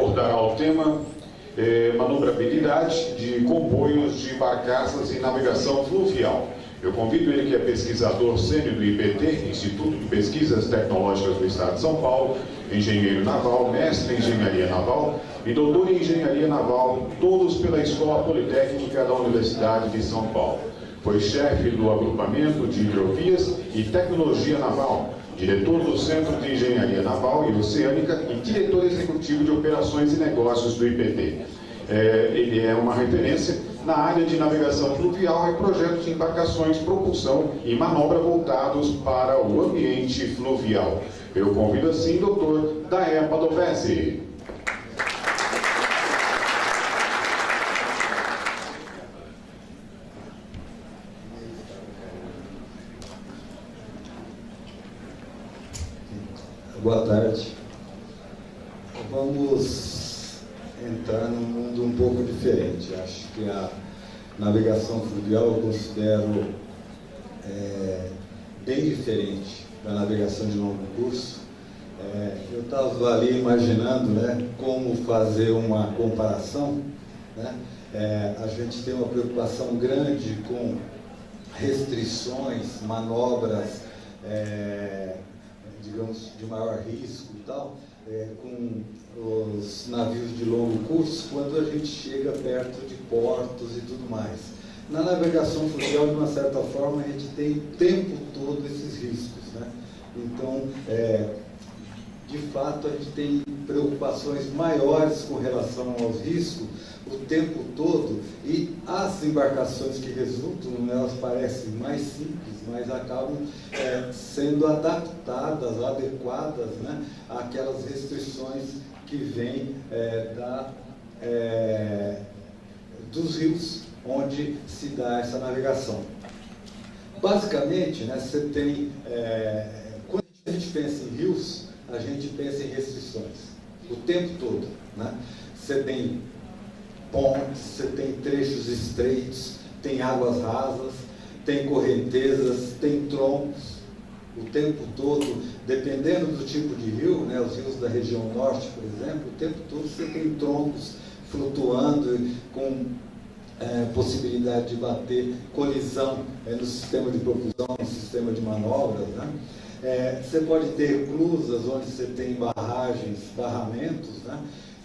abordará o tema manobrabilidade de comboios de barcaças em navegação fluvial. Eu convido ele, que é pesquisador sênior do IPT, Instituto de Pesquisas Tecnológicas do Estado de São Paulo, engenheiro naval, mestre em engenharia naval e doutor em engenharia naval, todos pela Escola Politécnica da Universidade de São Paulo. Foi chefe do agrupamento de hidrovias e tecnologia naval, diretor do Centro de Engenharia Naval e Oceânica e diretor executivo de operações e negócios do IPT. Ele é uma referência na área de navegação fluvial e projetos de embarcações, propulsão e manobra voltados para o ambiente fluvial. Eu convido assim o Dr. Daer Padovese. Boa tarde. Vamos entrar num mundo um pouco diferente. Acho que a navegação fluvial eu considero bem diferente da navegação de longo curso. Eu estava ali imaginando, né, como fazer uma comparação. Né? A gente tem uma preocupação grande com restrições, manobras, digamos, de maior risco e tal, com os navios de longo curso, quando a gente chega perto de portos e tudo mais. Na navegação fluvial, de uma certa forma, a gente tem o tempo todo esses riscos, né? Então, de fato, a gente tem preocupações maiores com relação aos riscos o tempo todo, e as embarcações que resultam, elas parecem mais simples, mas acabam sendo adaptadas, adequadas, né, àquelas restrições que vêm dos rios onde se dá essa navegação. Basicamente, né, você tem, quando a gente pensa em rios, a gente pensa em restrições, o tempo todo, né? Você tem pontes, você tem trechos estreitos, tem águas rasas, tem correntezas, tem troncos, o tempo todo, dependendo do tipo de rio, né, os rios da região norte, por exemplo, o tempo todo você tem troncos flutuando com possibilidade de bater colisão no sistema de propulsão, no sistema de manobras, né? Você pode ter eclusas onde você tem barragens, barramentos, né?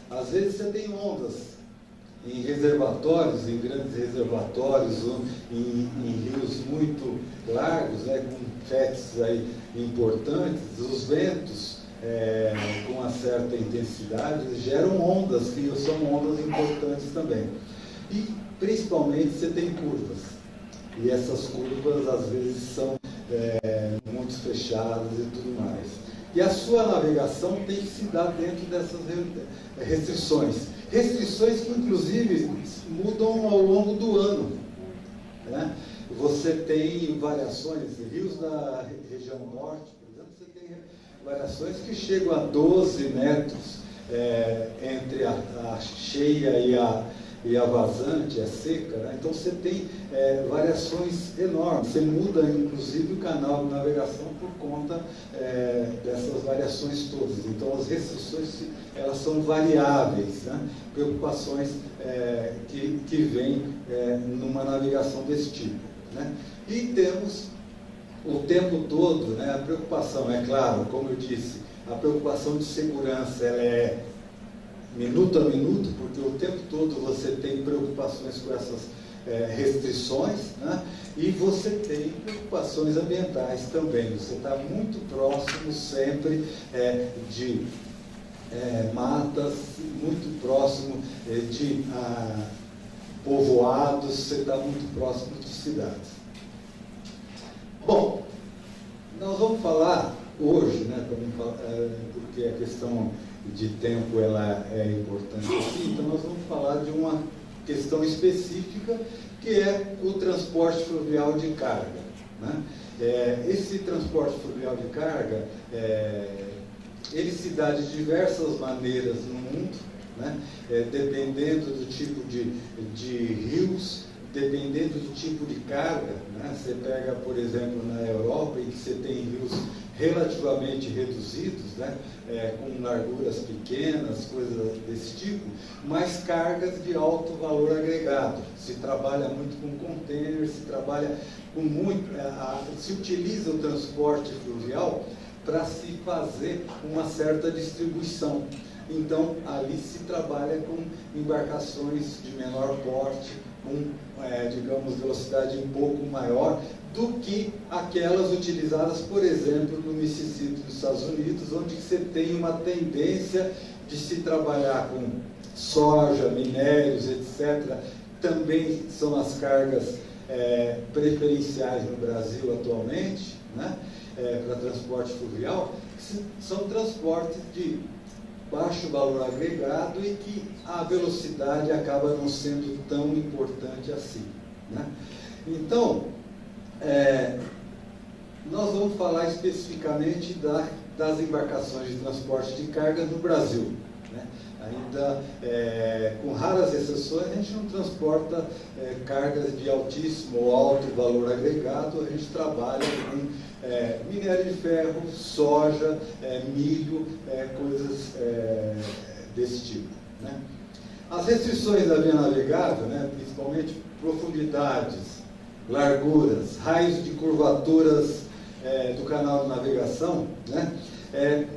Às vezes você tem ondas em reservatórios, em grandes reservatórios, em rios muito largos, né, com fetes aí importantes. Os ventos, com uma certa intensidade, geram ondas, que são ondas importantes também. E, principalmente, você tem curvas. E essas curvas, às vezes, são muito fechadas e tudo mais. E a sua navegação tem que se dar dentro dessas restrições. Restrições que, inclusive, mudam ao longo do ano, né? Você tem variações, rios da região norte, por exemplo, você tem variações que chegam a 12 metros entre a cheia e a vazante, a seca, né? Então você tem variações enormes. Você muda, inclusive, o canal de navegação por conta dessas variações todas. Então as restrições, elas são variáveis, né? Preocupações que vêm numa navegação desse tipo, né? E temos o tempo todo, né, a preocupação, é claro, como eu disse, a preocupação de segurança, ela é minuto a minuto, porque o tempo todo você tem preocupações com essas restrições, né? E você tem preocupações ambientais também. Você está muito próximo sempre de matas, muito próximo de povoados, você está muito próximo de cidades. Bom, nós vamos falar hoje, né, porque a questão de tempo ela é importante aqui, então nós vamos falar de uma questão específica, que é o transporte fluvial de carga, né? Esse transporte fluvial de carga, ele se dá de diversas maneiras no mundo, né? Dependendo do tipo de rios, dependendo do tipo de carga, né? Você pega, por exemplo, na Europa, em que você tem rios relativamente reduzidos, né? Com larguras pequenas, coisas desse tipo, mas cargas de alto valor agregado. Se trabalha muito com container, se trabalha com muito, se utiliza o transporte fluvial para se fazer uma certa distribuição. Então, ali se trabalha com embarcações de menor porte, com, digamos, velocidade um pouco maior do que aquelas utilizadas, por exemplo, no Mississippi dos Estados Unidos, onde você tem uma tendência de se trabalhar com soja, minérios, etc. Também são as cargas preferenciais no Brasil atualmente, né? Para transporte fluvial, que são transportes de baixo valor agregado e que a velocidade acaba não sendo tão importante assim, né? Então, nós vamos falar especificamente das embarcações de transporte de carga no Brasil, né? Ainda, com raras exceções, a gente não transporta cargas de altíssimo ou alto valor agregado, a gente trabalha com minério de ferro, soja, milho, coisas desse tipo, né? As restrições da via navegável, né, principalmente profundidades, larguras, raios de curvaturas do canal de navegação, né,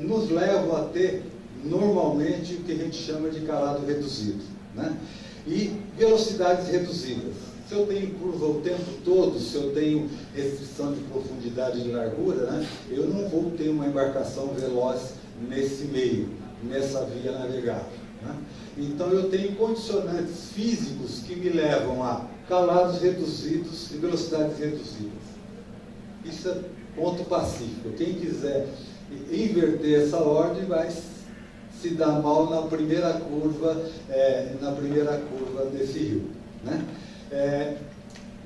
nos levam a ter normalmente o que a gente chama de calado reduzido, né, e velocidades reduzidas. Se eu tenho curva o tempo todo, se eu tenho restrição de profundidade e de largura, né, eu não vou ter uma embarcação veloz nesse meio, nessa via navegável, né? Então eu tenho condicionantes físicos que me levam a calados reduzidos e velocidades reduzidas. Isso é ponto pacífico. Quem quiser inverter essa ordem vai se dar mal na primeira curva desse rio, né?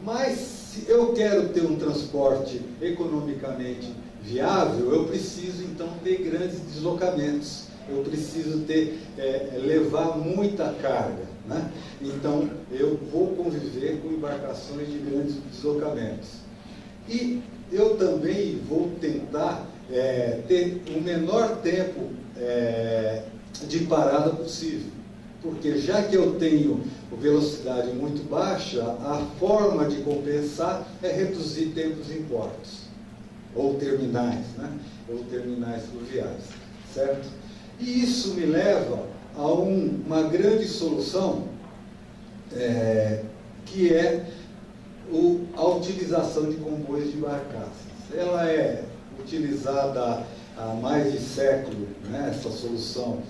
Mas se eu quero ter um transporte economicamente viável, eu preciso então ter grandes deslocamentos, eu preciso levar muita carga, né? Então eu vou conviver com embarcações de grandes deslocamentos. E eu também vou tentar ter o menor tempo de parada possível. Porque já que eu tenho velocidade muito baixa, a forma de compensar é reduzir tempos em portos, ou terminais, né? Ou terminais fluviais, certo? E isso me leva a uma grande solução, que é a utilização de comboios de barcaças. Ela é utilizada há mais de século, né, essa solução,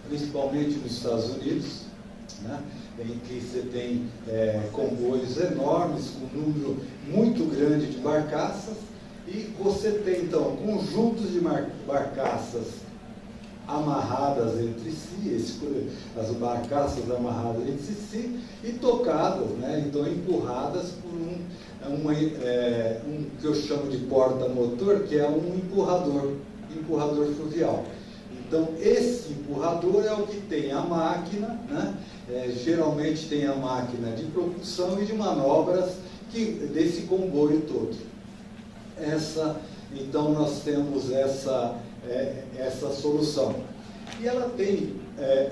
principalmente nos Estados Unidos, né, em que você tem comboios enormes, com um número muito grande de barcaças, e você tem, então, conjuntos de barcaças amarradas entre si, as barcaças amarradas entre si e tocadas, né, então empurradas por um que eu chamo de porta-motor, que é um empurrador fluvial. Então, esse empurrador é o que tem a máquina, né? Geralmente tem a máquina de propulsão e de manobras desse comboio todo. Então, nós temos essa solução. E ela tem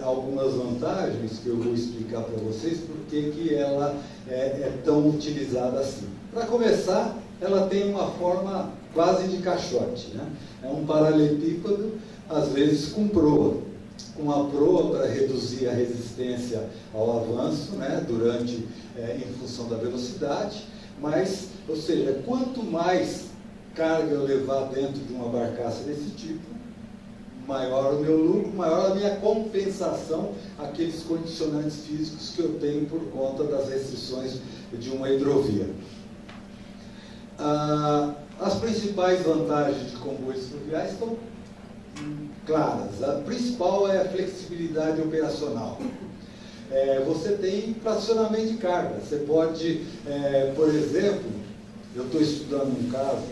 algumas vantagens que eu vou explicar para vocês, porque que ela é tão utilizada assim. Para começar, ela tem uma forma quase de caixote, né? É um paralelepípedo, às vezes com proa. Com a proa para reduzir a resistência ao avanço, né, em função da velocidade, mas, ou seja, quanto mais carga eu levar dentro de uma barcaça desse tipo, maior o meu lucro, maior a minha compensação, aqueles condicionantes físicos que eu tenho por conta das restrições de uma hidrovia. As principais vantagens de comboios fluviais estão claras. A principal é a flexibilidade operacional. Você tem fracionamento de carga. Você pode, por exemplo, eu estou estudando um caso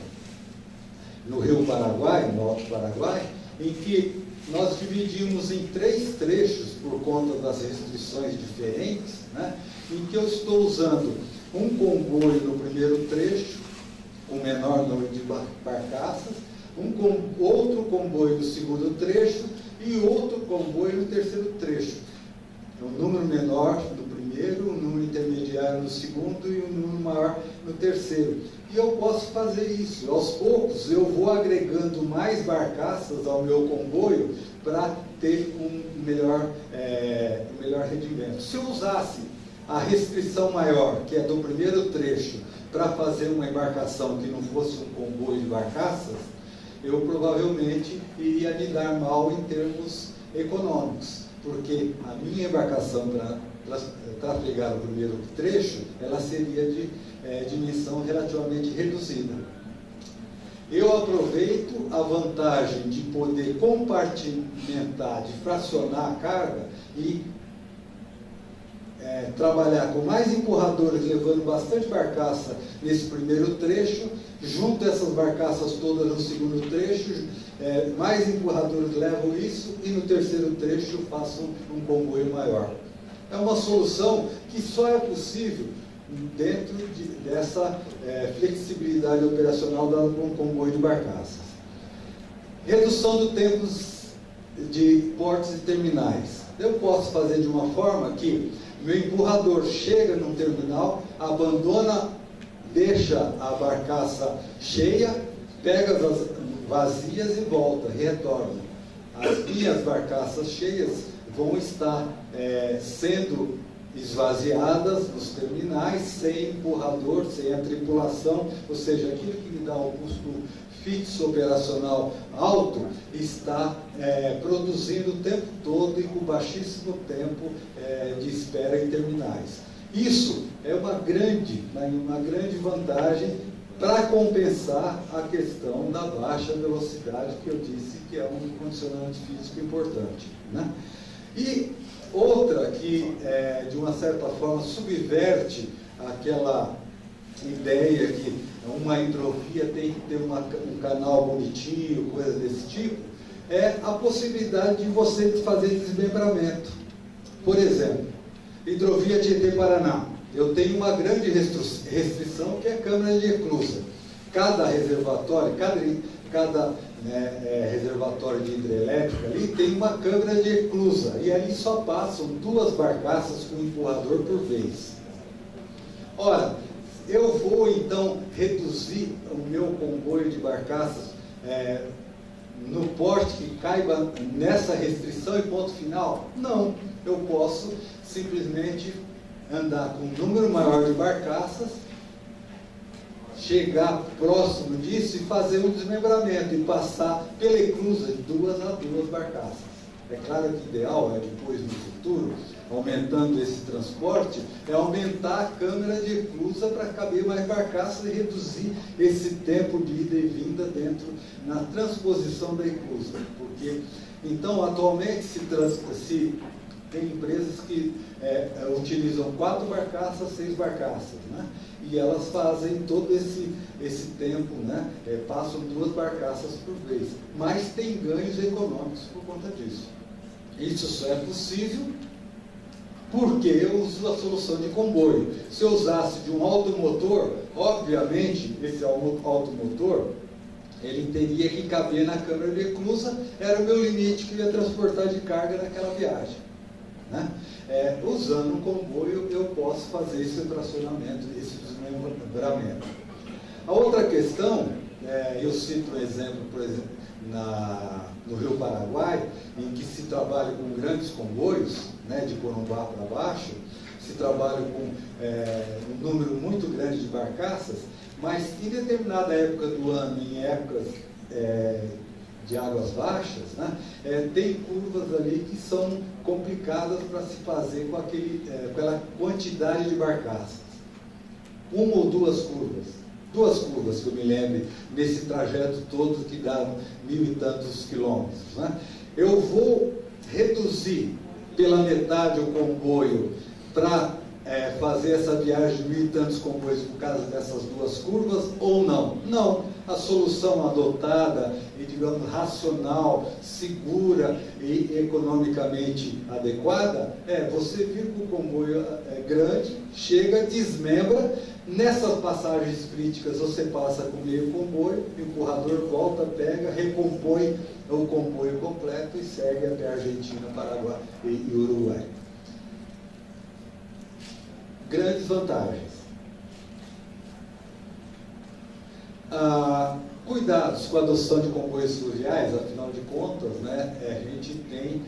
no Rio Paraguai, no Alto Paraguai, em que nós dividimos em 3 trechos por conta das restrições diferentes, né, em que eu estou usando um comboio no primeiro trecho, com menor número de barcaças, outro comboio no segundo trecho e outro comboio no terceiro trecho. Um número menor no primeiro, um número intermediário no segundo e um número maior no terceiro. E eu posso fazer isso. Aos poucos eu vou agregando mais barcaças ao meu comboio para ter um melhor rendimento. Se eu usasse a restrição maior, que é do primeiro trecho, para fazer uma embarcação que não fosse um comboio de barcaças, eu provavelmente iria me dar mal em termos econômicos, porque a minha embarcação para trafegar o primeiro trecho, ela seria de dimensão relativamente reduzida. Eu aproveito a vantagem de poder compartimentar, de fracionar a carga e trabalhar com mais empurradores, levando bastante barcaça nesse primeiro trecho, junto essas barcaças todas no segundo trecho, mais empurradores levam isso e no terceiro trecho faço um comboio maior. É uma solução que só é possível dentro dessa flexibilidade operacional dada por um comboio de barcaças. Redução do tempo de portos e terminais. Eu posso fazer de uma forma que meu empurrador chega num terminal, abandona, deixa a barcaça cheia, pega as vazias e volta, retorna. As minhas barcaças cheias vão estar sendo esvaziadas nos terminais, sem empurrador, sem a tripulação, ou seja, aquilo que me dá um custo fixo operacional alto, está produzindo o tempo todo e com baixíssimo tempo de espera em terminais. Isso é uma grande vantagem para compensar a questão da baixa velocidade que eu disse que é um condicionante físico importante, né? E outra que, de uma certa forma, subverte aquela ideia que uma hidrovia tem que ter um canal bonitinho, coisa desse tipo, é a possibilidade de você fazer desmembramento. Por exemplo, hidrovia Tietê-Paraná. Eu tenho uma grande restrição que é a câmara de eclusa. Cada reservatório, cada reservatório de hidrelétrica ali tem uma câmara de eclusa e ali só passam 2 barcaças com empurrador por vez. Ora, eu vou então reduzir o meu comboio de barcaças no porte que caiba nessa restrição e ponto final? Não, eu posso simplesmente andar com um número maior de barcaças, chegar próximo disso e fazer um desmembramento e passar pela eclusa de 2 a 2 barcaças. É claro que o ideal é depois, no futuro, aumentando esse transporte, é aumentar a câmara de eclusa para caber mais barcaças e reduzir esse tempo de ida e vinda na transposição da eclusa. Porque, então, atualmente tem empresas que utilizam 4 barcaças, 6 barcaças, né? E elas fazem todo esse tempo, né? Passam 2 barcaças por vez, mas tem ganhos econômicos por conta disso. Isso só é possível porque eu uso a solução de comboio. Se eu usasse de um automotor, obviamente, esse automotor, ele teria que caber na câmara de eclusa, era o meu limite que eu ia transportar de carga naquela viagem, né? Usando um comboio, eu posso fazer esse tracionamento, esse desmembramento. A outra questão, eu cito um exemplo, por exemplo, no Rio Paraguai, em que se trabalha com grandes comboios, né, de Corumbá para baixo, se trabalha com um número muito grande de barcaças, mas em determinada época do ano, em épocas de águas baixas, né, tem curvas ali que são complicadas para se fazer com aquela quantidade de barcaças. 1 ou 2 curvas. 2 curvas que eu me lembre nesse trajeto todo que dá 1000 e tantos quilômetros, né? Eu vou reduzir pela metade o comboio para fazer essa viagem de 1.000 e tantos comboios por causa dessas duas curvas ou não? Não. A solução adotada e, digamos, racional, segura e economicamente adequada é você vir com o comboio grande, chega, desmembra, nessas passagens críticas você passa com meio comboio, o empurrador volta, pega, recompõe o comboio completo e segue até Argentina, Paraguai e Uruguai. Grandes vantagens. Cuidados com a adoção de comboios fluviais, afinal de contas, né, a gente tem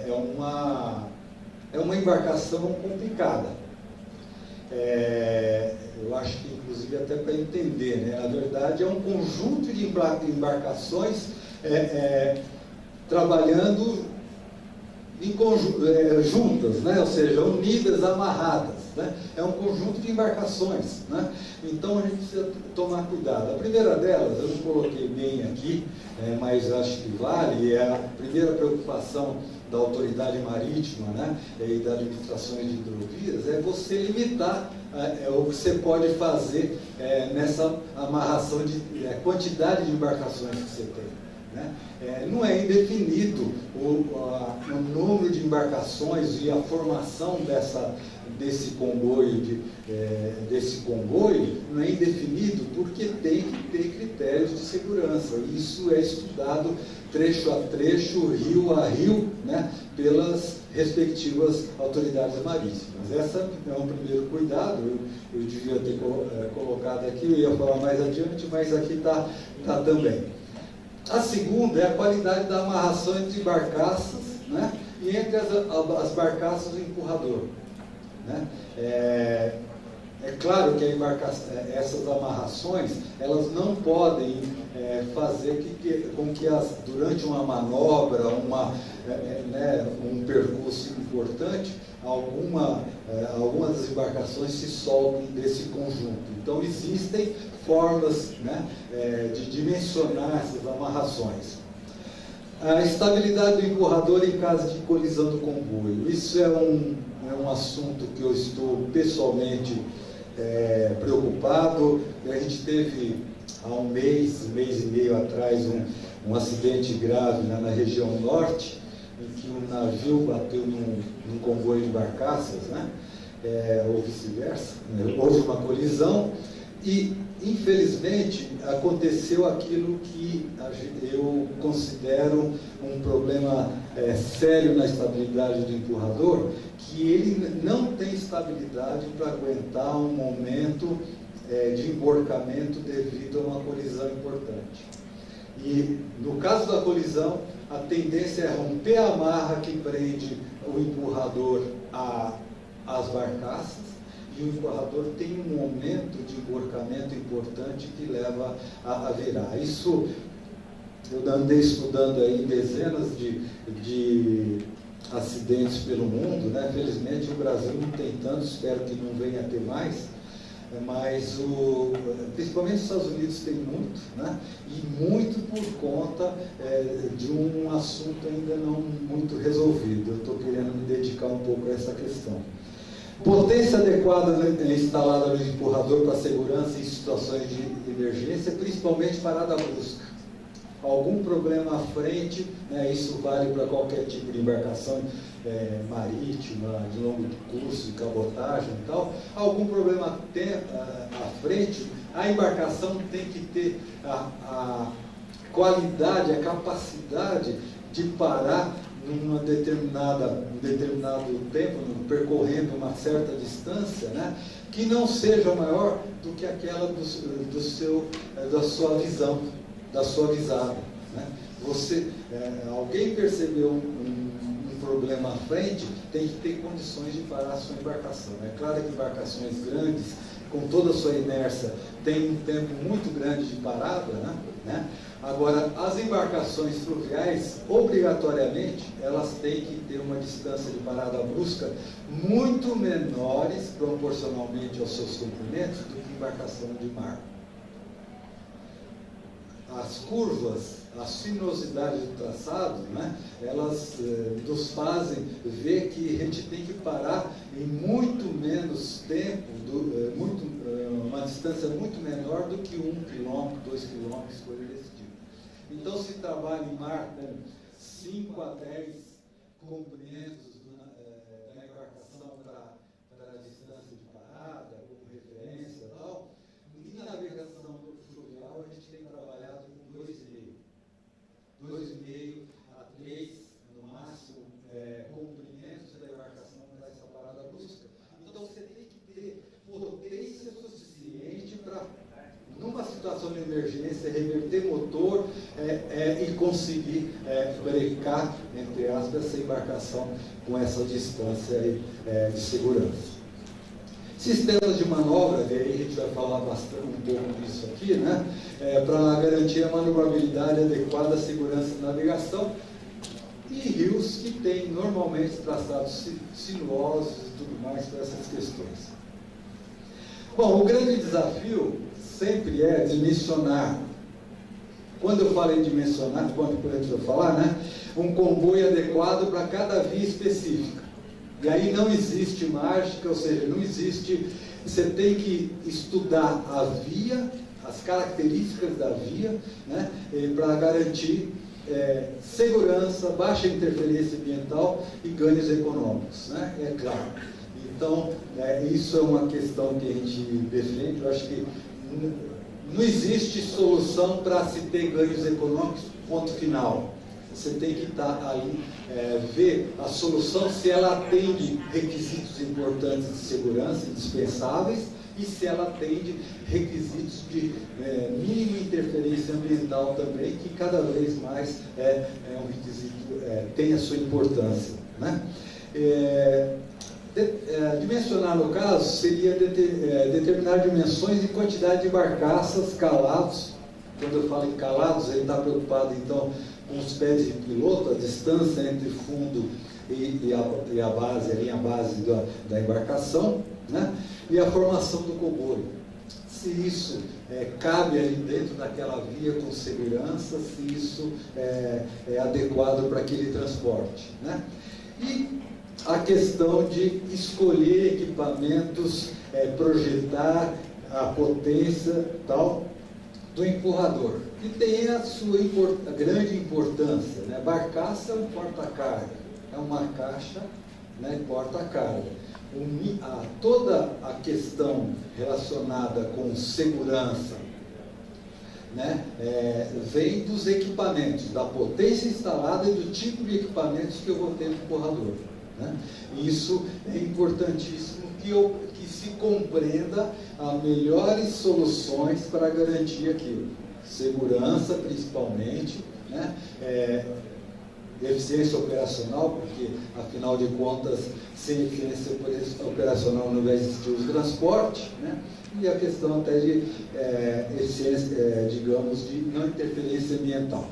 uma embarcação complicada. Eu acho que, inclusive, até para entender, né, na verdade, é um conjunto de embarcações trabalhando juntas, né, ou seja, unidas, amarradas. Né? É um conjunto de embarcações, né? Então a gente precisa tomar cuidado. A primeira delas, eu não coloquei bem aqui, mas acho que vale, é a primeira preocupação da autoridade marítima, né, e das administrações de hidrovias, é você limitar o que você pode fazer nessa amarração de quantidade de embarcações que você tem. Não é indefinido o número de embarcações e a formação desse comboio, não é indefinido porque tem que ter critérios de segurança. Isso é estudado trecho a trecho, rio a rio, né, pelas respectivas autoridades marítimas. Essa é um primeiro cuidado, eu devia ter colocado aqui, eu ia falar mais adiante, mas aqui está também. A segunda é a qualidade da amarração entre barcaças, né, e entre as barcaças e o empurrador. Né? É claro que essas amarrações elas não podem fazer com que durante uma manobra, um percurso importante, algumas das embarcações se soltem desse conjunto. Então existem formas, né, de dimensionar essas amarrações. A estabilidade do empurrador em caso de colisão do comboio. Isso é um assunto que eu estou pessoalmente preocupado. A gente teve há um mês e meio atrás um acidente grave na região norte, em que um navio bateu num comboio de barcaças, né, ou vice-versa. Houve uma colisão e, infelizmente, aconteceu aquilo que eu considero um problema sério na estabilidade do empurrador, que ele não tem estabilidade para aguentar um momento de emborcamento devido a uma colisão importante. E, no caso da colisão, a tendência é romper a amarra que prende o empurrador às barcaças, e o empurrador tem um momento de emborcamento importante que leva a virar. Isso eu andei estudando aí dezenas de acidentes pelo mundo, né? Felizmente o Brasil não tem tanto, espero que não venha a ter mais, mas principalmente os Estados Unidos tem muito, né? E muito por conta de um assunto ainda não muito resolvido. Eu estou querendo me dedicar um pouco a essa questão. Potência adequada instalada no empurrador para segurança em situações de emergência, principalmente parada brusca. Algum problema à frente, né, isso vale para qualquer tipo de embarcação marítima, de longo curso, de cabotagem e tal. Algum problema à frente, a embarcação tem que ter a qualidade, a capacidade de parar num determinado tempo, percorrendo uma certa distância, né, que não seja maior do que aquela da sua visão, da sua visada. Né? Alguém percebeu um problema à frente, tem que ter condições de parar a sua embarcação. É claro que embarcações grandes, com toda a sua inércia, tem um tempo muito grande de parada, né? Agora, as embarcações fluviais, obrigatoriamente, elas têm que ter uma distância de parada brusca muito menores, proporcionalmente aos seus comprimentos, do que embarcação de mar. as curvas, a sinuosidade do traçado, né, elas nos fazem ver que a gente tem que parar em muito menos tempo, uma distância muito menor do que 1 quilômetro, 2 quilômetros, coisa desse tipo. Então, se trabalha em mar com 5 a 10 comprimentos da embarcação para a distância de parada, como referência e tal, em navegação fluvial a gente tem trabalhado com 2,5. 2,5 a 3, no máximo, comprimentos da embarcação para essa parada brusca. Então você tem que ter potência suficiente para, numa situação de emergência, reverter motor e conseguir brecar, entre aspas, essa embarcação com essa distância de segurança. Sistemas de manobra, e aí a gente vai falar bastante um pouco disso aqui, né? Para garantir a manobrabilidade adequada à segurança da navegação, e rios que têm normalmente traçados sinuosos e tudo mais para essas questões. Bom, o grande desafio sempre é dimensionar. Quando eu falo em dimensionar, quando a gente vai falar, né? Um comboio adequado para cada via específica. E aí não existe mágica, ou seja, não existe. Você tem que estudar a via, as características da via, né, para garantir segurança, baixa interferência ambiental e ganhos econômicos, né, é claro. Então, isso é uma questão que a gente defende. Eu acho que não existe solução para se ter ganhos econômicos, ponto final. Você tem que estar ali, ver a solução, se ela atende requisitos importantes de segurança, indispensáveis, e se ela atende requisitos de mínima interferência ambiental também, que cada vez mais um requisito, tem a sua importância, né? Dimensionar, no caso, seria determinar dimensões e quantidade de barcaças, calados. Quando eu falo em calados, ele está preocupado, então, com os pés de piloto, a distância entre fundo e a base, a linha base da embarcação, né? E a formação do comboio. Se isso cabe ali dentro daquela via com segurança, se isso é adequado para aquele transporte, né? E a questão de escolher equipamentos, projetar a potência tal do empurrador, que tem a sua grande importância, né? Barcaça é um porta-carga, é uma caixa, né, porta-carga. Toda a questão relacionada com segurança, né, vem dos equipamentos, da potência instalada e do tipo de equipamentos que eu vou ter no empurrador, né? Isso é importantíssimo que se compreenda as melhores soluções para garantir aquilo. Segurança, principalmente, né? Eficiência operacional, porque, afinal de contas, sem eficiência operacional não vai existir o transporte, né? E a questão até de eficiência, digamos, de não interferência ambiental.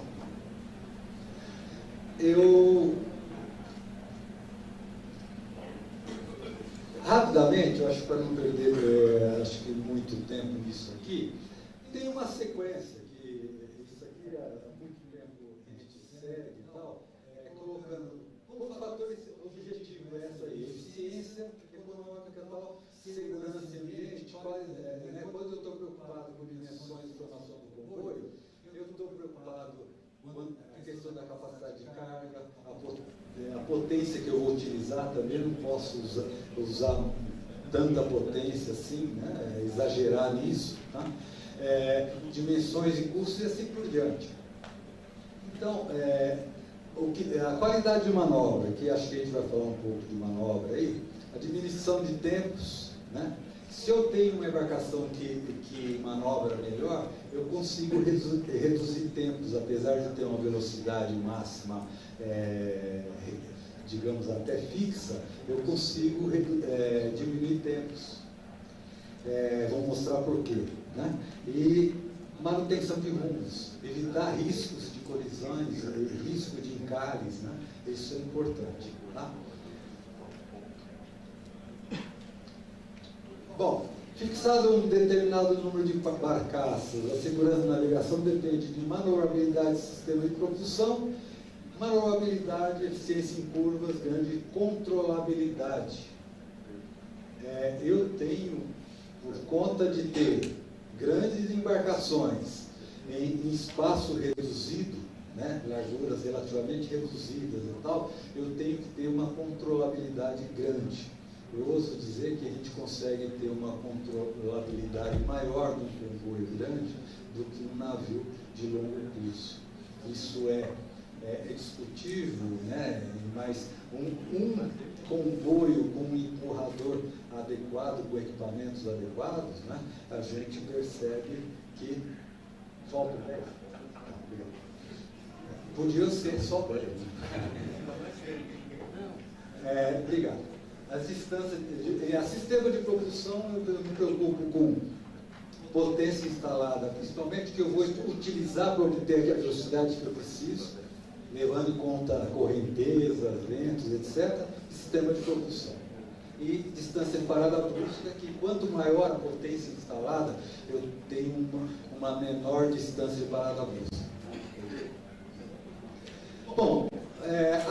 Rapidamente, eu acho, para não perder muito tempo nisso aqui, tem uma sequência, que isso aqui há muito tempo a gente segue e tal, colocando como fatores objetivos essa aí, eficiência econômica e tal, segurança e ambiente, quando eu estou preocupado com dimensões de formação do comboio, eu estou preocupado com a questão da capacidade de carga, a potência que eu vou utilizar também, não posso usar tanta potência assim, né, exagerar nisso, tá? Dimensões e custos e assim por diante. Então, a qualidade de manobra, que acho que a gente vai falar um pouco de manobra aí, a diminuição de tempos, né? Se eu tenho uma embarcação que manobra melhor, eu consigo reduzir tempos, apesar de ter uma velocidade máxima, digamos, até fixa, eu consigo diminuir tempos. Vou mostrar por quê, né? E manutenção de rumos, evitar riscos de colisões, risco de encalhes, né? Isso é importante, tá? Bom, Fixado um determinado número de barcaças, a segurança da navegação depende de manobrabilidade do sistema de propulsão, manobrabilidade, eficiência em curvas, grande controlabilidade. Eu tenho, por conta de ter grandes embarcações em espaço reduzido, né, larguras relativamente reduzidas e tal, eu tenho que ter uma controlabilidade grande. Eu ouso dizer que a gente consegue ter uma controlabilidade maior de um comboio grande do que um navio de longo curso. Isso é discutível, né? Mas um comboio com um empurrador adequado, com equipamentos adequados, né, a gente percebe que falta 10. Podia ser só 10. Obrigado. As distâncias, a sistema de propulsão, eu me preocupo com potência instalada, principalmente que eu vou utilizar para obter a velocidade que eu preciso, levando em conta correnteza, ventos, etc., sistema de propulsão. E distância de parada brusca, que quanto maior a potência instalada, eu tenho uma menor distância de parada brusca. Bom,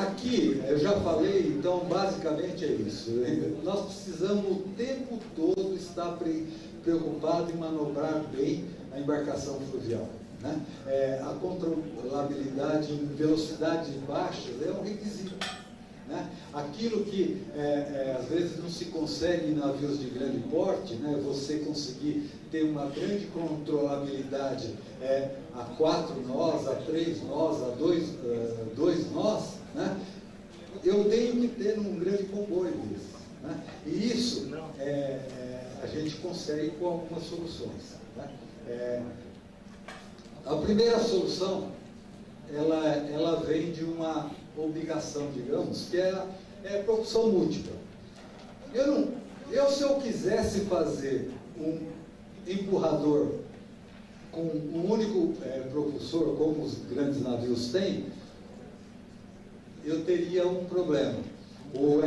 aqui eu já falei, então basicamente é isso. Nós precisamos o tempo todo estar preocupado em manobrar bem a embarcação fluvial. Né? A controlabilidade em velocidades baixas é um requisito. Né? Aquilo que às vezes não se consegue em navios de grande porte, né? Você conseguir ter uma grande controlabilidade a 4 nós, a 3 nós, a 2 nós, né? Eu tenho que ter num grande comboio desse. Né? E isso a gente consegue com algumas soluções. Né? A primeira solução, ela vem de uma obrigação, digamos, que é a propulsão múltipla. Se eu quisesse fazer um empurrador com um único propulsor, como os grandes navios têm, eu teria um problema. O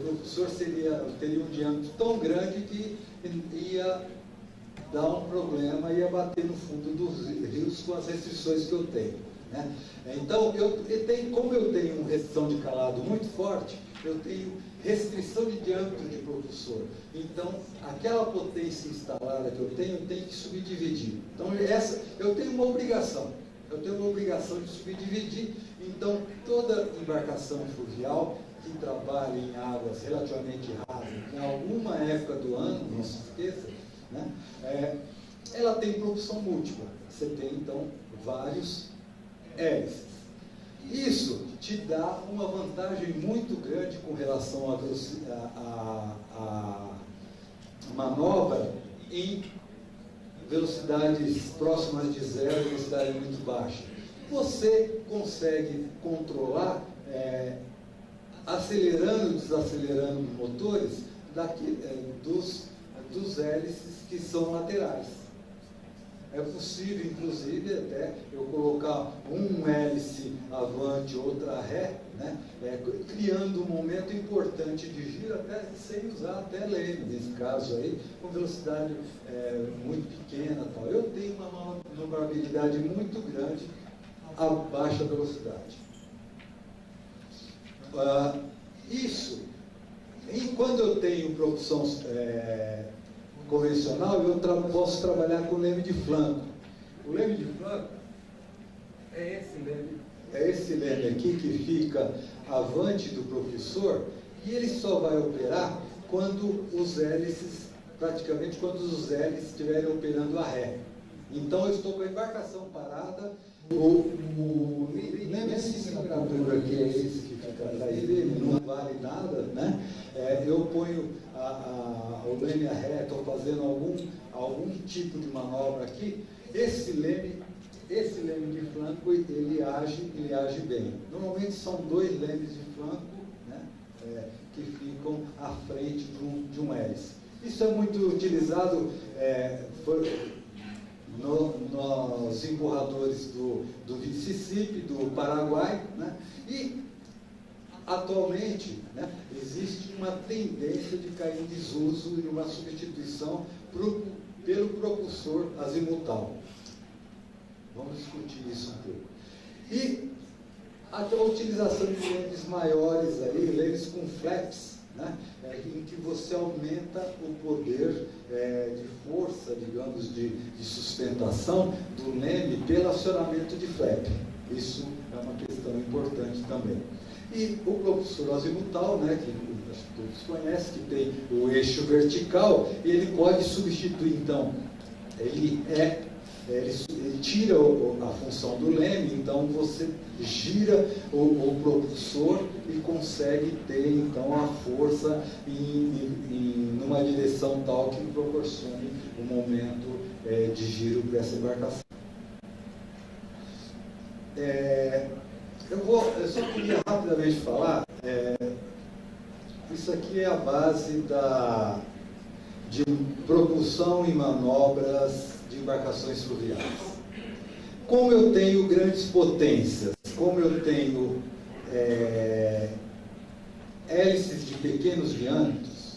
propulsor teria um diâmetro tão grande que ia dar um problema, ia bater no fundo dos rios com as restrições que eu tenho. Né? Então, como eu tenho uma restrição de calado muito forte, eu tenho restrição de diâmetro de propulsor. Então, aquela potência instalada que eu tenho que subdividir. Então, eu tenho uma obrigação. Eu tenho uma obrigação de subdividir. Então, toda embarcação fluvial que trabalha em águas relativamente rasas, em alguma época do ano, não se esqueça, né? Ela tem propulsão múltipla. Você tem, então, vários hélices. Isso te dá uma vantagem muito grande com relação à manobra em velocidades próximas de zero, velocidade muito baixa. Você consegue controlar, acelerando e desacelerando motores dos hélices que são laterais. É possível, inclusive, até eu colocar um hélice avante, outra ré, né? Criando um momento importante de giro, até sem usar até leme, nesse caso aí, com velocidade muito pequena. Tal. Eu tenho uma manobrabilidade muito grande a baixa velocidade. Quando eu tenho propulsão convencional, eu posso trabalhar com leme de flanco. O leme de flanco é esse leme aqui que fica avante do propulsor, e ele só vai operar quando os hélices estiverem operando a ré. Então eu estou com a embarcação parada, o leme de seguratura, que é esse que fica atrás dele, não vale nada, né? Eu ponho o leme a ré, estou fazendo algum tipo de manobra aqui, esse leme de flanco, ele age bem. Normalmente são 2 lemes de flanco, né, que ficam à frente de um hélice. Isso é muito utilizado nos empurradores do Mississippi, do Paraguai, né? E atualmente, né, existe uma tendência de cair em desuso e uma substituição pelo propulsor azimutal. Vamos discutir isso um pouco. E a utilização de lentes maiores, aí, lentes com flaps, né? Em que você aumenta o poder de força, digamos, de sustentação do leme pelo acionamento de flap. Isso é uma questão importante também. E o propulsor azimutal, né, que acho que todos conhecem, que tem o eixo vertical, ele pode substituir, então, ele tira a função do leme, então você gira o propulsor e consegue ter, então, a força numa direção tal que proporcione um momento de giro para essa embarcação. Eu só queria rapidamente falar, isso aqui é a base de propulsão e manobras de embarcações fluviais. Como eu tenho grandes potências, como eu tenho hélices de pequenos diâmetros,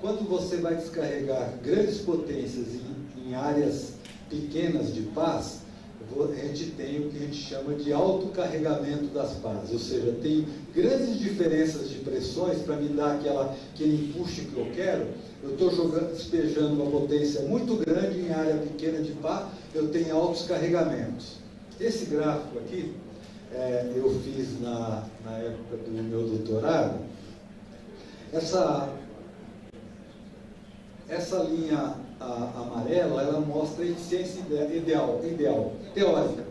quando você vai descarregar grandes potências em áreas pequenas de pás, a gente tem o que a gente chama de autocarregamento das pás, ou seja, tem grandes diferenças de pressões para me dar aquele empuxo que eu quero. Eu estou despejando uma potência muito grande em área pequena de pá, eu tenho altos carregamentos. Esse gráfico aqui, eu fiz na época do meu doutorado. Essa linha amarela, ela mostra a eficiência ideal, teórica,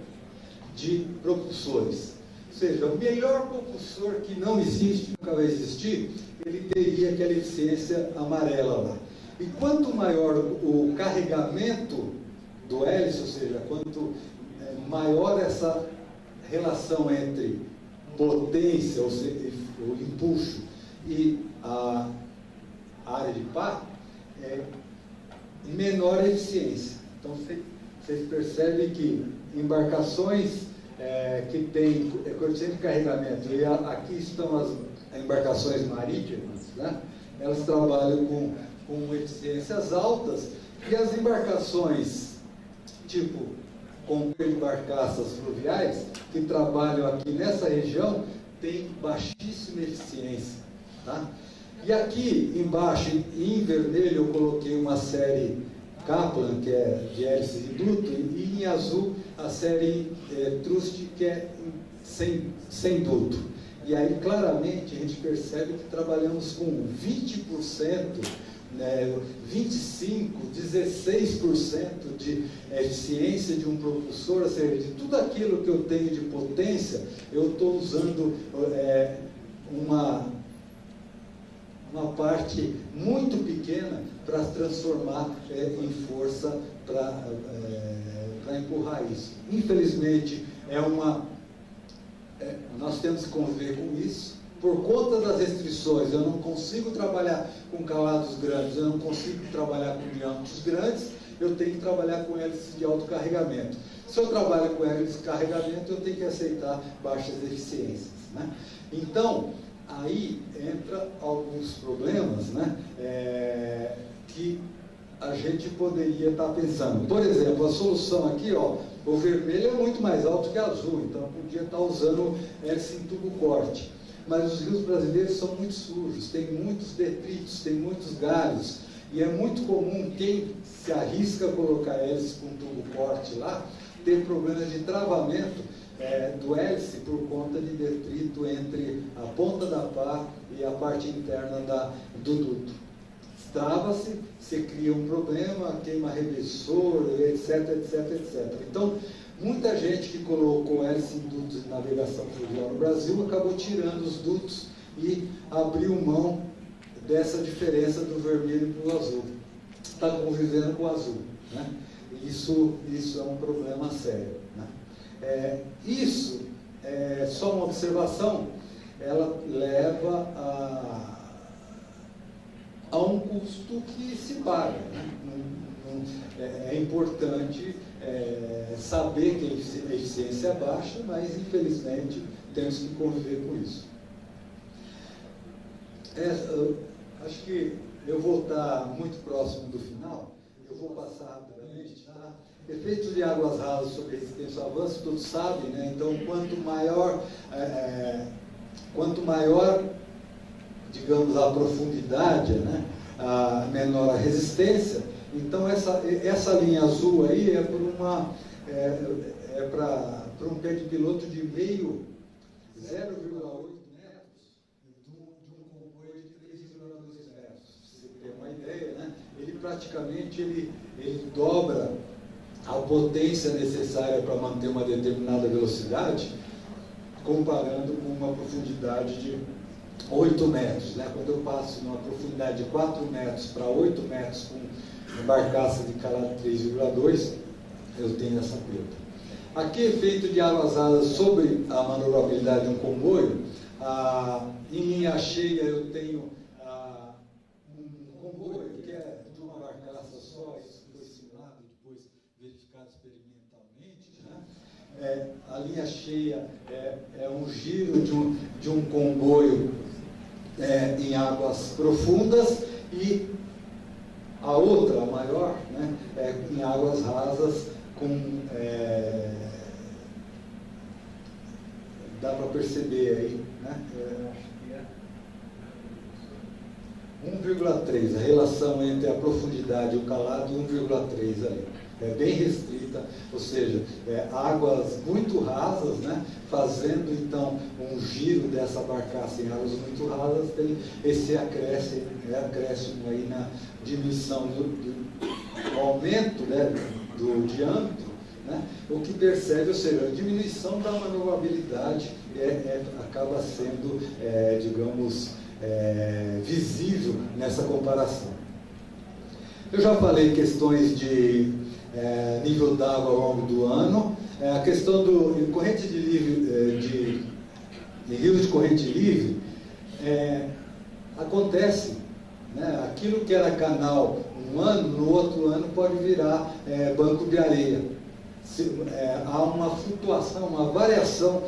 de propulsores. Ou seja, o melhor propulsor que não existe, nunca vai existir, ele teria aquela eficiência amarela lá. E quanto maior o carregamento do hélice, ou seja, quanto maior essa relação entre potência, ou seja, o empuxo, e a área de pá, menor a eficiência. Então, vocês percebem que embarcações que têm coeficiente de carregamento, e aqui estão as embarcações marítimas, né? Elas trabalham com eficiências altas, e as embarcações tipo com barcaças fluviais, que trabalham aqui nessa região, têm baixíssima eficiência, tá? E aqui embaixo, em vermelho, eu coloquei uma série Kaplan, que é de hélice e duto, e em azul a série Trust, que é sem duto. E aí, claramente, a gente percebe que trabalhamos com 20%, 25%, 16% de eficiência de um propulsor, ou seja, de tudo aquilo que eu tenho de potência, eu estou usando uma parte muito pequena para transformar em força para empurrar isso. Infelizmente, nós temos que conviver com isso. Por conta das restrições, eu não consigo trabalhar com calados grandes, eu não consigo trabalhar com diâmetros grandes, eu tenho que trabalhar com hélices de alto carregamento. Se eu trabalho com hélices de carregamento, eu tenho que aceitar baixas eficiências, né? Então, aí entra alguns problemas, né, que a gente poderia estar pensando. Por exemplo, a solução aqui, o vermelho é muito mais alto que o azul, então eu podia estar usando hélice em tubo corte. Mas os rios brasileiros são muito sujos, tem muitos detritos, tem muitos galhos, e é muito comum quem se arrisca a colocar hélice com tubo corte lá, ter problemas de travamento do hélice por conta de detrito entre a ponta da pá e a parte interna do duto. Trava-se, você cria um problema, queima reversor, etc, etc, etc. Então, muita gente que colocou hélice em dutos de navegação fluvial no Brasil acabou tirando os dutos e abriu mão dessa diferença do vermelho para o azul. Está convivendo com o azul, né? Isso é um problema sério, né? Isso, só uma observação, ela leva a um custo que se paga, né? É importante saber que a eficiência é baixa, mas infelizmente temos que conviver com isso. Acho que eu vou estar muito próximo do final. eu vou passar rapidamente, tá? Efeitos de águas rasas sobre resistência ao avanço, todos sabem, né? Então, quanto maior, digamos, a profundidade, né? A menor a resistência. Então, essa linha azul aí é para um pé de piloto de 0,8 metros de um comboio de 3,2 metros. Você tem uma ideia, né? Ele praticamente ele dobra a potência necessária para manter uma determinada velocidade, comparando com uma profundidade de 8 metros. Né? Quando eu passo numa profundidade de 4 metros para 8 metros com barcaça de calado 3,2, eu tenho essa perda. Aqui, efeito de águas rasas sobre a manobrabilidade de um comboio. Em linha cheia, eu tenho um comboio que é de uma barcaça só, isso foi simulado e depois verificado experimentalmente. Né? A linha cheia é um giro de um comboio em águas profundas, e a outra, a maior, né, em águas rasas, dá para perceber aí, né? 1,3, a relação entre a profundidade e o calado, 1,3 ali. É bem restrita, ou seja, águas muito rasas, né? Fazendo então um giro dessa barcaça em águas muito rasas, tem esse acréscimo aí na diminuição do aumento, né, do diâmetro, né? O que percebe, ou seja, a diminuição da manobrabilidade acaba sendo, digamos, visível nessa comparação. Eu já falei questões de nível d'água ao longo do ano, a questão do corrente de livre, de rios de corrente livre, acontece, né? Aquilo que era canal um ano, no outro ano pode virar banco de areia. Há uma flutuação, uma variação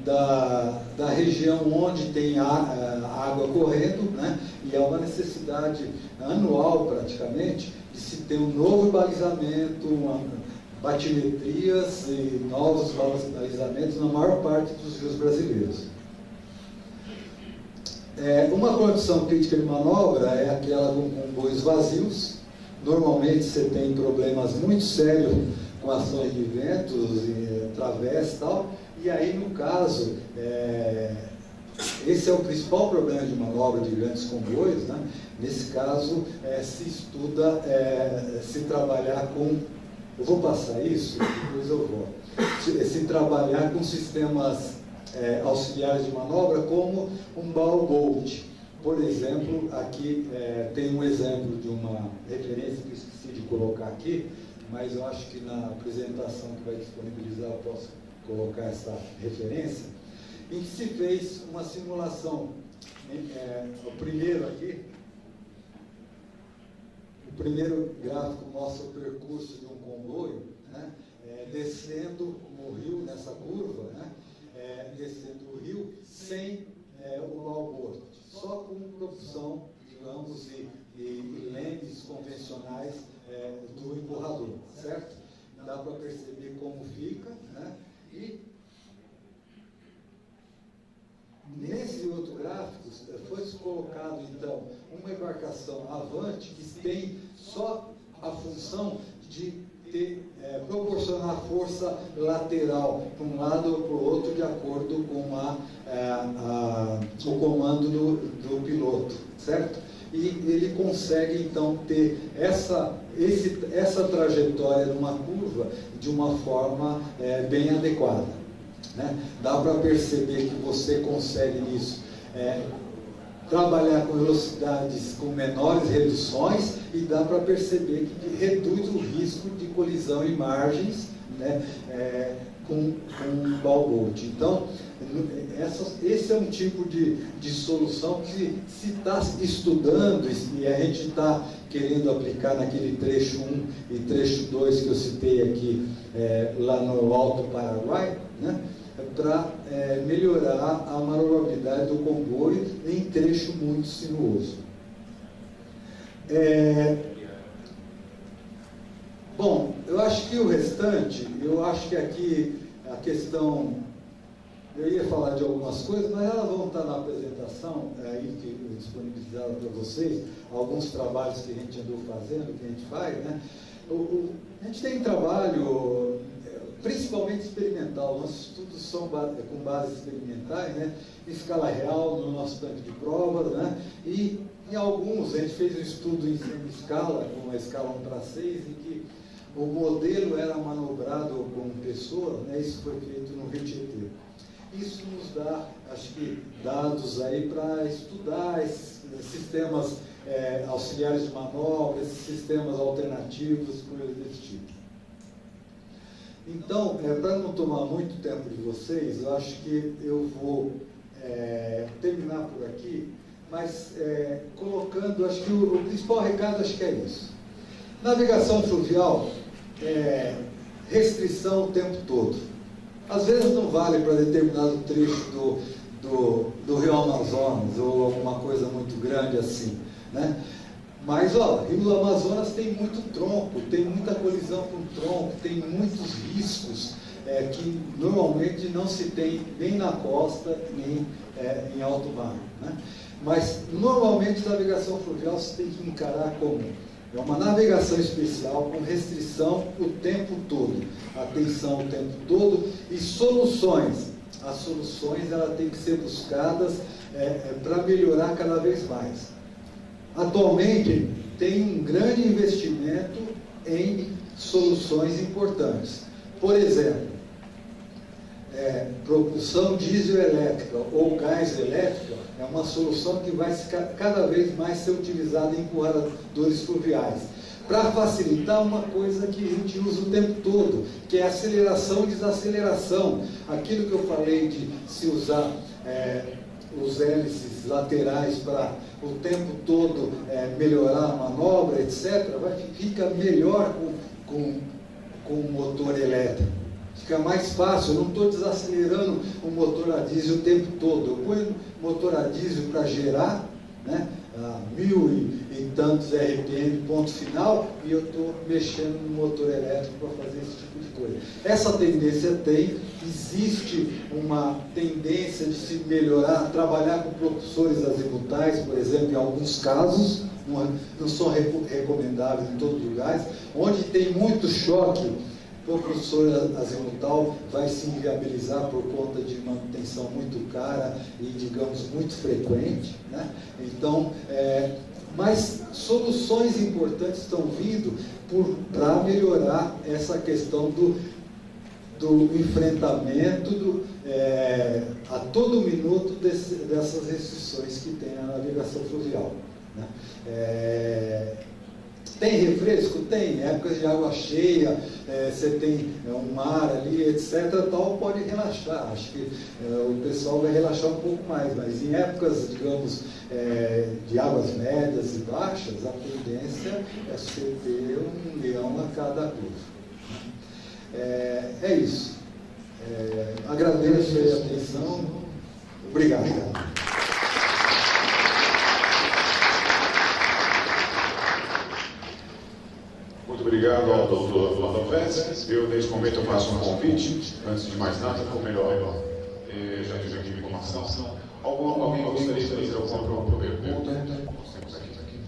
da região onde tem água correndo, né? E há uma necessidade anual, praticamente, de se ter um novo balizamento, batimetrias e novos balizamentos na maior parte dos rios brasileiros. Uma condição crítica de manobra é aquela com comboios vazios. Normalmente você tem problemas muito sérios com ações de ventos, través e tal, e aí no caso, esse é o principal problema de manobra de grandes comboios, né? Nesse caso, se estuda, se trabalhar com, eu vou passar isso, depois eu vou, se trabalhar com sistemas auxiliares de manobra como um bow boat. Por exemplo, aqui tem um exemplo de uma referência que eu esqueci de colocar aqui, mas eu acho que na apresentação que vai disponibilizar eu posso colocar essa referência, em que se fez uma simulação. O primeiro aqui, o primeiro gráfico mostra o percurso de um comboio, né, descendo o rio nessa curva, né, descendo o rio sem o longboard, só com propulsão, digamos, e lentes convencionais do empurrador, certo? Dá para perceber como fica, né? E nesse outro gráfico foi colocado então uma embarcação avante que tem só a função de proporcionar força lateral para um lado ou para o outro de acordo com o comando do piloto, certo? E ele consegue então ter essa trajetória numa curva de uma forma bem adequada, né? Dá para perceber que você consegue nisso trabalhar com velocidades com menores reduções, e dá para perceber que reduz o risco de colisão em margens, né, com bowboat. Então, esse é um tipo de solução que se está estudando, e a gente está querendo aplicar naquele trecho 1 e trecho 2 que eu citei aqui, lá no Alto Paraguai, né, para melhorar a manobrabilidade do comboio em trecho muito sinuoso. Bom, eu acho que o restante, eu acho que aqui a questão, eu ia falar de algumas coisas, mas elas vão estar na apresentação, aí que eu disponibilizaram para vocês, alguns trabalhos que a gente andou fazendo, que a gente faz, né? A gente tem um trabalho principalmente experimental, nossos estudos são com bases experimentais, né? Em escala real, no nosso tanque de provas, né? E em alguns, a gente fez um estudo em semi-escala, com a escala 1:6, em que o modelo era manobrado com pessoa, né? Isso foi feito no Rio Tietê. Isso nos dá, acho que, dados aí para estudar esses sistemas auxiliares de manobra, esses sistemas alternativos, coisas desse tipo. Então, para não tomar muito tempo de vocês, eu acho que eu vou terminar por aqui, mas colocando, acho que o principal recado, acho que é isso. Navegação fluvial, restrição o tempo todo. Às vezes não vale para determinado trecho do Rio Amazonas, ou alguma coisa muito grande assim, né? Mas, Rio Amazonas tem muito tronco, tem muita colisão com tronco, tem muitos riscos que normalmente não se tem nem na costa, nem em alto mar, né? Mas, normalmente, a navegação fluvial você tem que encarar como uma navegação especial com restrição o tempo todo, atenção o tempo todo e soluções. As soluções elas têm que ser buscadas para melhorar cada vez mais. Atualmente, tem um grande investimento em soluções importantes. Por exemplo, propulsão diesel-elétrica ou gás elétrica é uma solução que vai cada vez mais ser utilizada em empurradores fluviais. Para facilitar uma coisa que a gente usa o tempo todo, que é aceleração e desaceleração. Aquilo que eu falei de se usar os hélices laterais para o tempo todo melhorar a manobra, etc., fica melhor com o motor elétrico. Fica mais fácil, eu não estou desacelerando o motor a diesel o tempo todo. Eu ponho o motor a diesel para gerar, né, a 1000 e tantos RPM, ponto final, e eu estou mexendo no motor elétrico para fazer esse tipo de coisa. Essa tendência existe uma tendência de se melhorar, trabalhar com propulsores azimutais, por exemplo, em alguns casos, não são recomendáveis em todos os lugares, onde tem muito choque. O propulsor azimutal vai se inviabilizar por conta de manutenção muito cara e, digamos, muito frequente, né? Então, mas soluções importantes estão vindo para melhorar essa questão do enfrentamento a todo minuto dessas restrições que tem a navegação fluvial, né? Tem refresco? Tem. Épocas de água cheia, você tem um mar ali, etc., tal, pode relaxar. Acho que o pessoal vai relaxar um pouco mais, mas em épocas, digamos, de águas médias e baixas, a tendência é você ter um leão a cada curva. É isso. Agradeço a atenção. Obrigado. Muito obrigado ao doutor Lando Pérez. Eu, neste momento, eu faço um convite. Antes de mais nada, ou melhor, já tive aqui uma informação. Alguém gostaria de fazer alguma pergunta? Temos aqui.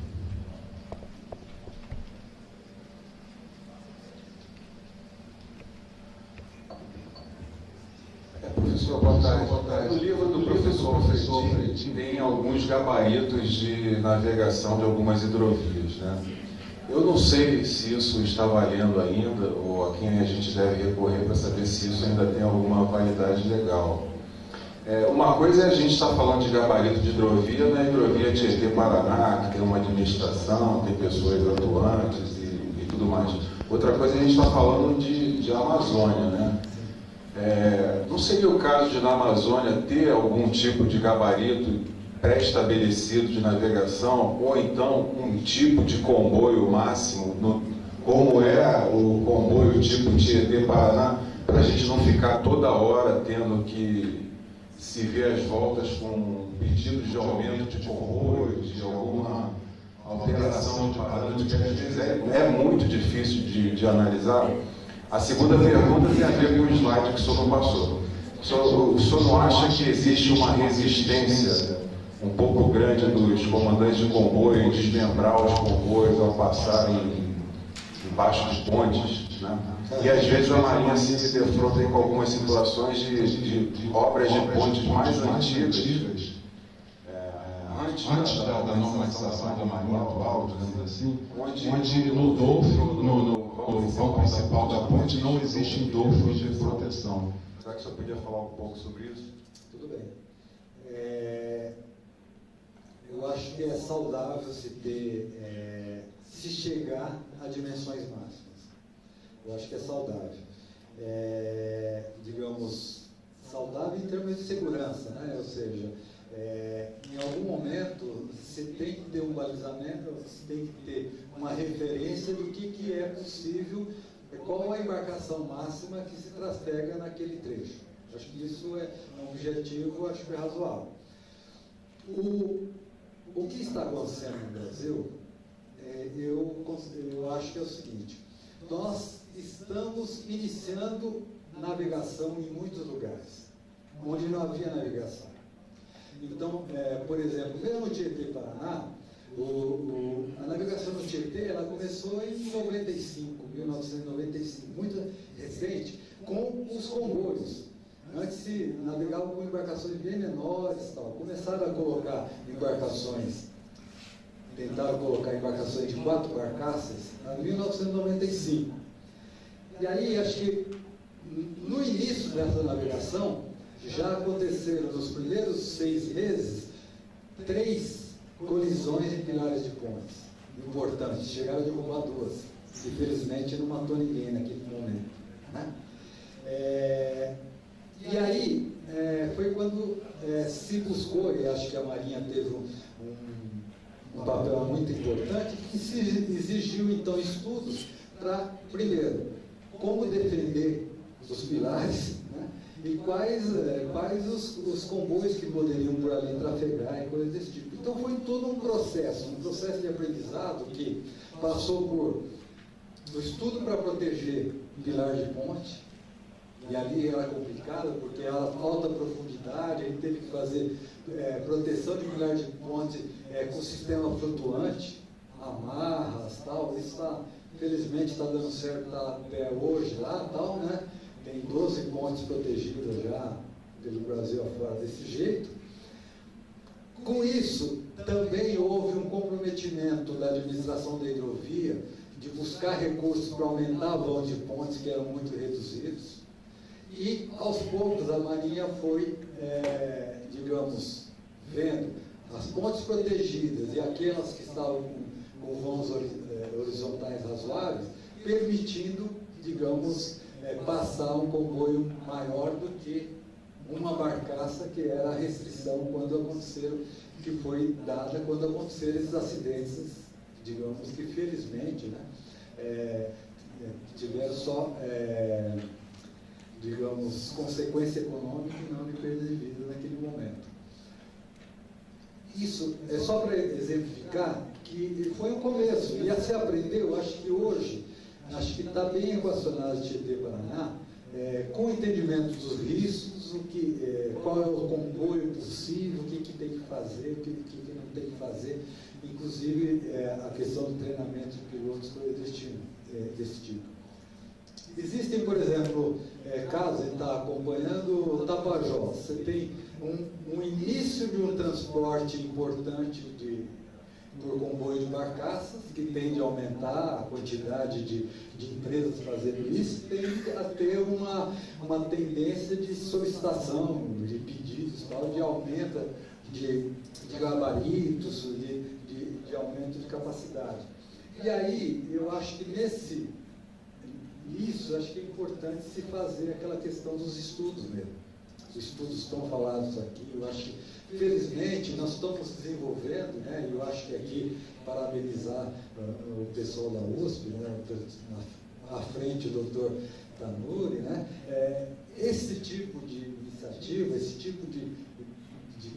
Professor, boa tarde. No livro do professor Freire tem alguns gabaritos de navegação de algumas hidrovias, né? Eu não sei se isso está valendo ainda, ou a quem a gente deve recorrer para saber se isso ainda tem alguma validade legal. Uma coisa é a gente estar falando de gabarito de hidrovia na hidrovia Tietê-Paraná, que tem uma administração, tem pessoas atuantes e tudo mais. Outra coisa é a gente estar falando de Amazônia, né? Não seria o caso de na Amazônia ter algum tipo de gabarito pré-estabelecido de navegação, ou então um tipo de comboio máximo, como é o comboio tipo Tietê-Paraná, para a gente não ficar toda hora tendo que se ver às voltas com pedidos de aumento de comboio, de alteração de parâmetros que às vezes é muito difícil de analisar. A segunda pergunta tem a ver com o slide que o senhor não passou. O senhor não acha que existe uma resistência um pouco grande dos comandantes de comboio em desmembrar os comboios ao passarem embaixo de pontes, né? E às vezes a Marinha se defronta com algumas situações de obras de pontes mais antigas, antes da normalização da Marinha atual, digamos assim, onde no Dolfo, no vão principal da ponte, não existe Dolfo de proteção. Será que o senhor podia falar um pouco sobre isso? Tudo bem. Eu acho que é saudável se chegar a dimensões máximas. Eu acho que é saudável. Digamos, saudável em termos de segurança, né? Ou seja, em algum momento você tem que ter um balizamento, você tem que ter uma referência do que é possível, qual a embarcação máxima que se trafega naquele trecho. Acho que isso é um objetivo, acho que é razoável. O que está acontecendo no Brasil, eu acho que é o seguinte: nós estamos iniciando navegação em muitos lugares, onde não havia navegação. Então, por exemplo, mesmo no Tietê-Paraná, a navegação no Tietê, ela começou em 1995, muito recente, com os comboios. Antes se navegavam com embarcações bem menores, tal. Começaram a colocar embarcações, tentaram colocar embarcações de 4 barcaças em 1995. E aí, acho que no início dessa navegação, já aconteceram nos primeiros 6 meses 3 colisões em pilares de pontes importantes. Chegaram a derrubar 2. Infelizmente não matou ninguém naquele momento, né? E aí foi quando se buscou, e acho que a Marinha teve um papel muito importante, que se exigiu então estudos para, primeiro, como defender os pilares, né? E quais os comboios que poderiam por ali trafegar e coisas desse tipo. Então foi todo um processo de aprendizado que passou por o estudo para proteger pilar de ponte, e ali era complicado porque era alta profundidade, a gente teve que fazer proteção de pilar de ponte com sistema flutuante, amarras, tal. Isso infelizmente está dando certo, está até hoje lá, tal, né? Tem 12 pontes protegidas já pelo Brasil afora desse jeito. Com isso, também houve um comprometimento da administração da hidrovia de buscar recursos para aumentar o vão de pontes que eram muito reduzidos. E, aos poucos, a Marinha foi, digamos, vendo as pontes protegidas e aquelas que estavam com vãos horizontais razoáveis, permitindo, digamos, passar um comboio maior do que uma barcaça, que era a restrição que foi dada quando aconteceram esses acidentes, digamos que felizmente, né, tiveram só, digamos, consequência econômica e não de perda de vida naquele momento. Isso é só para exemplificar que foi um começo, e a se aprendeu, acho que hoje, acho que está bem equacionado de Tietê-Paraná, com o entendimento dos riscos, qual é o comboio possível, o que tem que fazer, o que não tem que fazer, inclusive a questão do treinamento de pilotos, coisas desse tipo. Existem, por exemplo, casos, a gente está acompanhando o Tapajós, você tem um início de um transporte importante por comboio de barcaças, que tende a aumentar a quantidade de empresas fazendo isso, tende a ter uma tendência de solicitação, de pedidos, tal, de aumento de gabaritos, de aumento de capacidade. E aí, eu acho que nisso, acho que é importante se fazer aquela questão dos estudos mesmo. Os estudos estão falados aqui, eu acho que, felizmente, nós estamos desenvolvendo, né, eu acho que aqui, parabenizar o pessoal da USP, né, à frente o doutor Tanuri, né, esse tipo de iniciativa, esse tipo de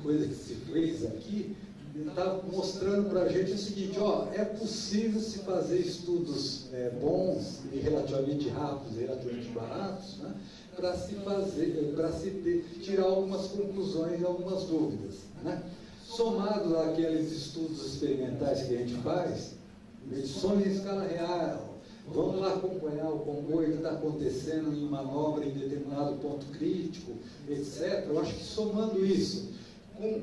coisa que se fez aqui, está mostrando para a gente o seguinte, ó, é possível se fazer estudos bons e relativamente rápidos, relativamente baratos, né, para se tirar algumas conclusões e algumas dúvidas, né? Somado àqueles estudos experimentais que a gente faz, medições em escala real, vamos lá acompanhar o comboio que está acontecendo em manobra em determinado ponto crítico, etc. Eu acho que somando isso com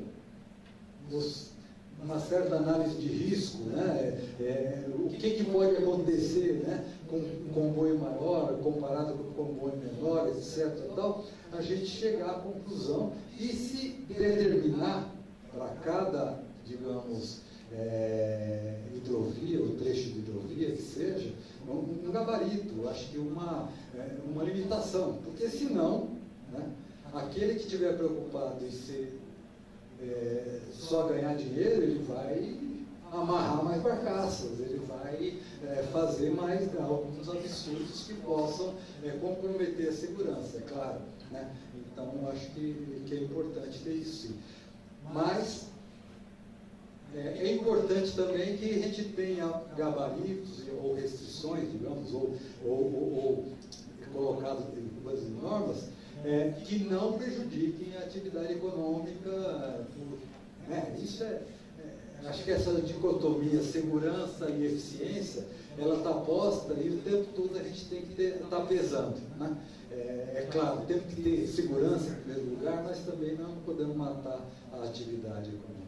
uma certa análise de risco, né? O que pode acontecer, né? Com um comboio maior comparado com um comboio menor, etc. Tal, a gente chegar à conclusão e se determinar para cada, digamos, hidrovia, ou trecho de hidrovia que seja, um gabarito, acho que uma limitação, porque senão, né, aquele que estiver preocupado em ser só ganhar dinheiro, ele vai amarrar mais barcaças, ele vai fazer mais alguns absurdos que possam comprometer a segurança, é claro, né? Então, acho que é importante ter isso sim. Mas é importante também que a gente tenha gabaritos ou restrições, digamos, ou colocado em coisas e normas, que não prejudiquem a atividade econômica. Isso acho que essa dicotomia segurança e eficiência, ela está posta e o tempo todo a gente tem que estar pesando, né? É claro, temos que ter segurança em primeiro lugar, mas também não podemos matar a atividade econômica.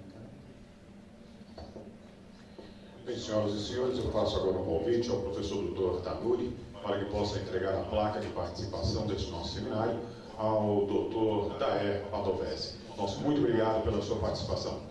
Bem, senhoras e senhores, eu faço agora um convite ao professor Dr. Tanuri para que possa entregar a placa de participação deste nosso seminário ao Dr. Daer Padovese. Nosso muito obrigado pela sua participação.